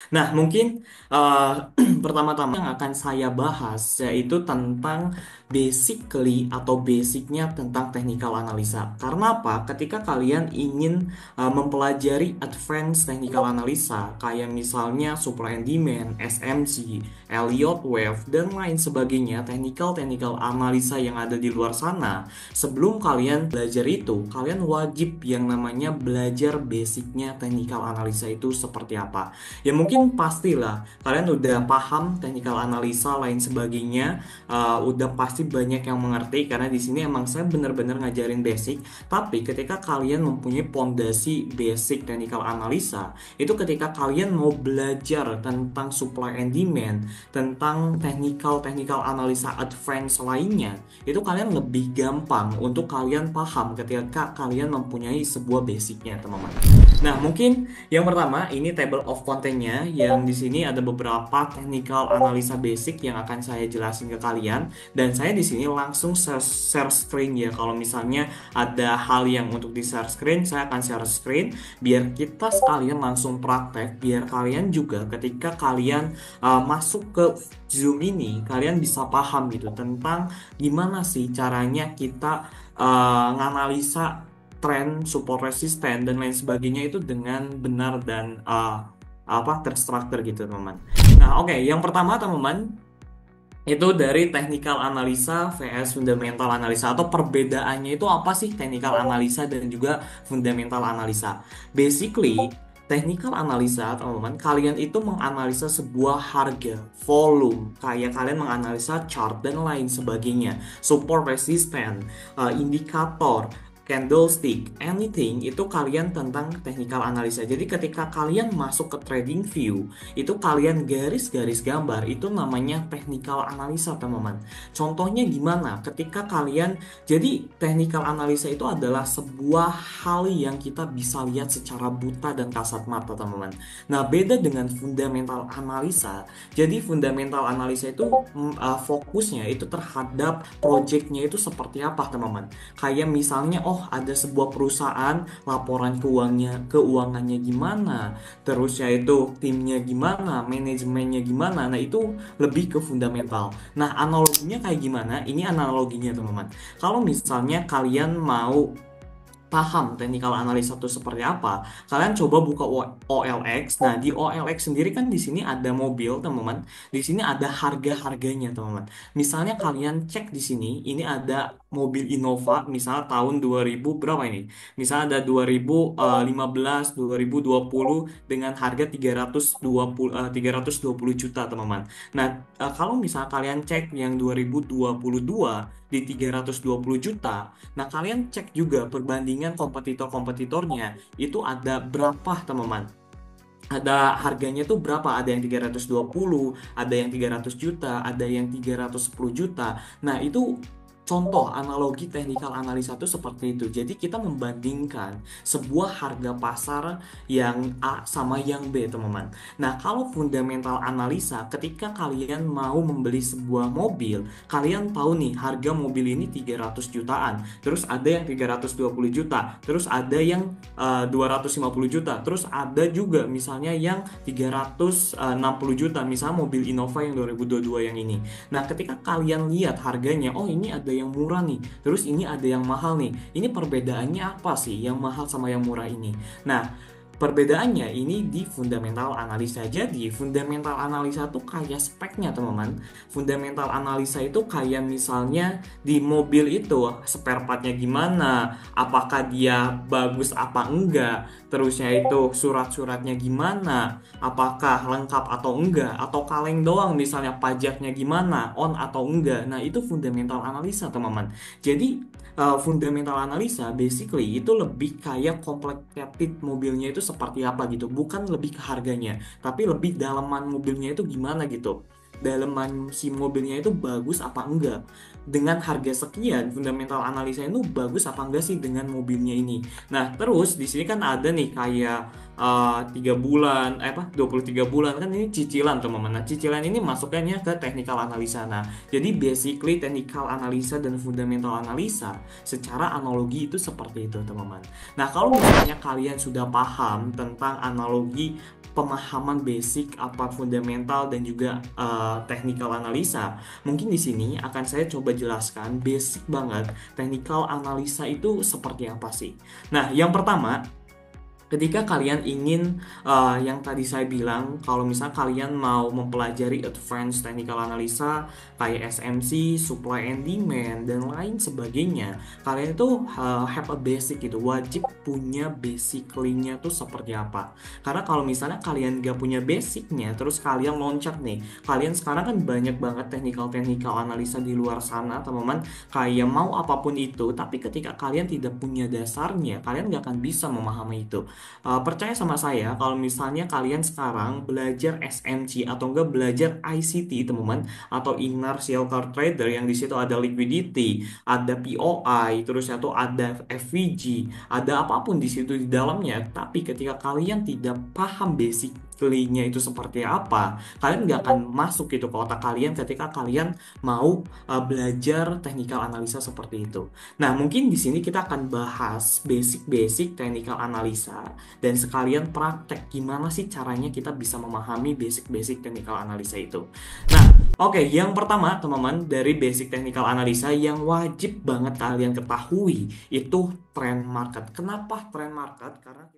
Nah, mungkin pertama-tama yang akan saya bahas yaitu tentang atau basicnya tentang technical analisa. Karena apa? Ketika kalian ingin mempelajari advanced technical analisa, kayak misalnya supply and demand, SMC, Elliott Wave, dan lain sebagainya, technical analisa yang ada di luar sana, sebelum kalian belajar itu, kalian wajib yang namanya belajar basicnya technical analisa itu seperti apa. Ya mungkin pastilah kalian udah paham technical analisa lain sebagainya, udah pasti banyak yang mengerti karena di sini emang saya benar-benar ngajarin basic. Tapi ketika kalian mempunyai pondasi basic technical analisa, itu ketika kalian mau belajar tentang supply and demand, tentang technical analisa advance lainnya, itu kalian lebih gampang untuk kalian paham ketika kalian mempunyai sebuah basicnya, teman-teman. Nah, mungkin yang pertama, ini table of content-nya yang di sini ada beberapa technical analisa basic yang akan saya jelasin ke kalian, dan saya di sini langsung share screen ya. Kalau misalnya ada hal yang untuk di share screen, saya akan share screen biar kita sekalian langsung praktek, biar kalian juga ketika kalian masuk ke Zoom ini, kalian bisa paham gitu tentang gimana sih caranya kita nganalisa tren, support resisten dan lain sebagainya itu dengan benar dan terstruktur gitu, teman-teman. Nah, oke, yang pertama, teman-teman, itu dari technical analisa vs fundamental analisa, atau perbedaannya itu apa sih technical analisa dan juga fundamental analisa. Basically, technical analisa, teman-teman, kalian itu menganalisa sebuah harga, volume, kayak kalian menganalisa chart dan lain sebagainya, support resisten, indikator, candlestick, anything itu kalian tentang technical analisa. Jadi ketika kalian masuk ke trading view, itu kalian garis-garis gambar, itu namanya technical analisa, teman-teman. Contohnya gimana? Ketika kalian, jadi technical analisa itu adalah sebuah hal yang kita bisa lihat secara buta dan kasat mata, teman-teman. Nah, beda dengan fundamental analisa. Jadi fundamental analisa itu fokusnya itu terhadap projectnya itu seperti apa, teman-teman. Kayak misalnya, oh ada sebuah perusahaan, laporan keuangannya gimana, terus yaitu timnya gimana, manajemennya gimana. Nah, itu lebih ke fundamental. Nah, analoginya kayak gimana? Ini analoginya, teman-teman. Kalau misalnya kalian mau paham technical analisa itu seperti apa, kalian coba buka OLX. Nah, di OLX sendiri kan di sini ada mobil, teman-teman. Di sini ada harga-harganya, teman-teman. Misalnya kalian cek di sini, ini ada mobil Innova, misal tahun 2000 berapa ini? Misal ada 2015, 2020 dengan harga 320 juta, teman-teman. Nah, kalau misal kalian cek yang 2022 di 320 juta, nah, kalian cek juga perbandingan kompetitor-kompetitornya itu ada berapa, teman-teman. Ada harganya tuh berapa? Ada yang 320, ada yang 300 juta, ada yang 310 juta. Nah, itu contoh analogi technical analisa itu seperti itu. Jadi kita membandingkan sebuah harga pasar yang A sama yang B, teman-teman. Nah, kalau fundamental analisa, ketika kalian mau membeli sebuah mobil, kalian tahu nih harga mobil ini 300 jutaan, terus ada yang 320 juta, terus ada yang 250 juta, terus ada juga misalnya yang 360 juta, misalnya mobil Innova yang 2022 yang ini. Nah, ketika kalian lihat harganya, oh ini ada yang murah nih, terus ini ada yang mahal nih. Ini perbedaannya apa sih yang mahal sama yang murah ini? Nah, perbedaannya ini di fundamental analisa. Jadi, fundamental analisa tuh kayak speknya, teman-teman. Fundamental analisa itu kayak misalnya di mobil itu spare partnya gimana, apakah dia bagus apa enggak, terusnya itu surat-suratnya gimana, apakah lengkap atau enggak, atau kaleng doang misalnya pajaknya gimana, on atau enggak. Nah, itu fundamental analisa, teman-teman. Jadi, fundamental analisa basically itu lebih kayak complicated mobilnya itu seperti apa gitu, bukan lebih ke harganya, tapi lebih dalaman mobilnya itu gimana gitu, dalaman si mobilnya itu bagus apa enggak. Dengan harga sekian, fundamental analisa itu bagus apa enggak sih dengan mobilnya ini. Nah, terus di sini kan ada nih kayak 3 bulan, 23 bulan kan, ini cicilan, teman-teman. Nah, cicilan ini masuknya ke technical analisa. Nah, jadi basically technical analisa dan fundamental analisa secara analogi itu seperti itu, teman-teman. Nah, kalau misalnya kalian sudah paham tentang analogi pemahaman basic apa fundamental dan juga technical analisa, mungkin di sini akan saya coba jelaskan basic banget technical analisa itu seperti apa sih. Nah, yang pertama, ketika kalian ingin yang tadi saya bilang, kalau misalnya kalian mau mempelajari advanced technical analisa kayak SMC, supply and demand dan lain sebagainya, kalian itu have a basic gitu, wajib punya basically-nya tuh seperti apa. Karena kalau misalnya kalian gak punya basicnya, terus kalian loncat nih, kalian sekarang kan banyak banget technical analisa di luar sana, teman-teman, kayak mau apapun itu, tapi ketika kalian tidak punya dasarnya, kalian gak akan bisa memahami itu. Percaya sama saya, kalau misalnya kalian sekarang belajar SMC atau enggak belajar ICT, teman-teman, atau inertial car trader yang di situ ada liquidity, ada POI, terus itu ada FVG, ada apapun di situ di dalamnya. Tapi ketika kalian tidak paham basically-nya itu seperti apa, kalian nggak akan masuk gitu ke otak kalian ketika kalian mau belajar technical analisa seperti itu. Nah, mungkin di sini kita akan bahas basic-basic technical analisa dan sekalian praktek gimana sih caranya kita bisa memahami basic-basic technical analisa itu. Nah, oke, yang pertama teman-teman dari basic technical analisa yang wajib banget kalian ketahui itu trend market. Kenapa trend market? Karena